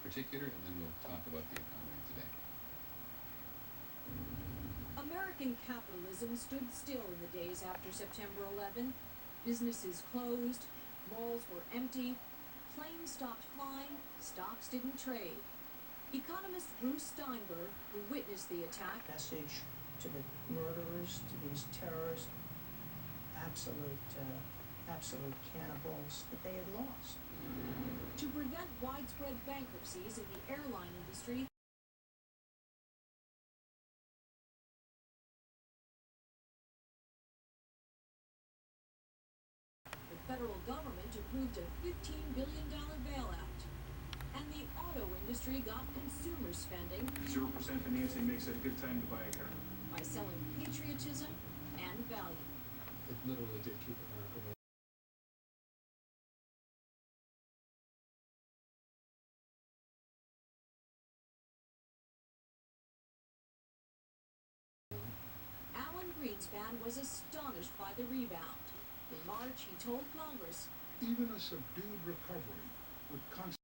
particular, and then we'll talk about the economy today. American capitalism stood still in the days after September 11. Businesses closed, malls were empty, planes stopped flying, stocks didn't trade. Economist Bruce Steinberg, who witnessed the attack, message to the murderers, to these terrorists, absolute cannibals, that they had lost. To prevent widespread bankruptcies in the airline industry, the federal government approved a $15 billion bailout. And the auto industry got consumer spending 0% financing makes it a good time to buy a car. by selling patriotism and value. It literally did keep America warm. Alan Greenspan was astonished by the rebound. In March, he told Congress, Even a subdued recovery would constitute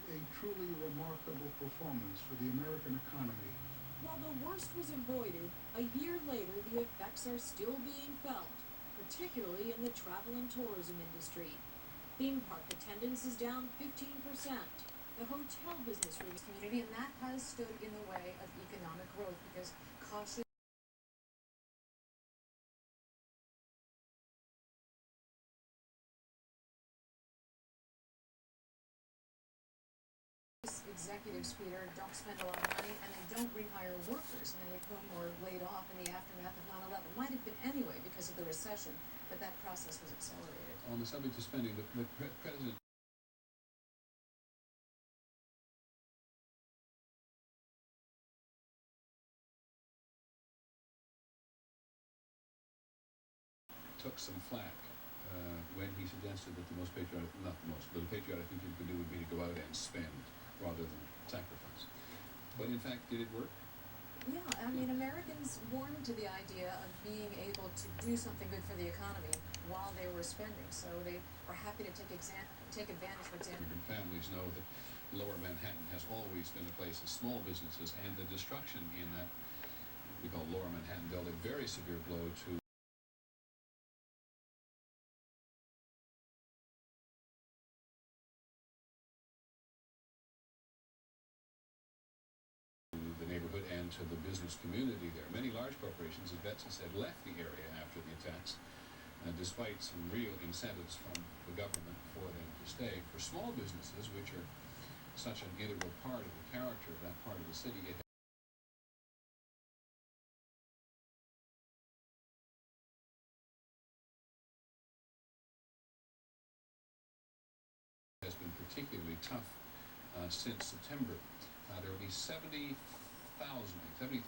a truly remarkable performance for the American economy. while the worst was avoided, a year later the effects are still being felt, particularly in the travel and tourism industry. Theme park attendance is down 15%. The hotel business community, and that has stood in the way of economic growth because costly executives, Peter, don't spend a lot of money and they don't rehire workers, many of whom were laid off in the aftermath of 9/11. Might have been anyway because of the recession, but that process was accelerated. On the subject of spending, the president took some flack when he suggested that the most patriotic, not the most, but the patriotic thing you could do would be to go out and spend rather than sacrifice. But in fact, did it work? Yeah, I mean, Americans warmed to the idea of being able to do something good for the economy while they were spending, so they are happy to take advantage, for example. Immigrant families know that Lower Manhattan has always been a place of small businesses, and the destruction in that we call Lower Manhattan dealt a very severe blow to the neighborhood and to the business community there. Many large corporations, as Betsy said, left the area after the attacks, despite some real incentives from the government for them to stay. For small businesses, which are such an integral part of the character of that part of the city, it has been particularly tough since September. There will be 70,000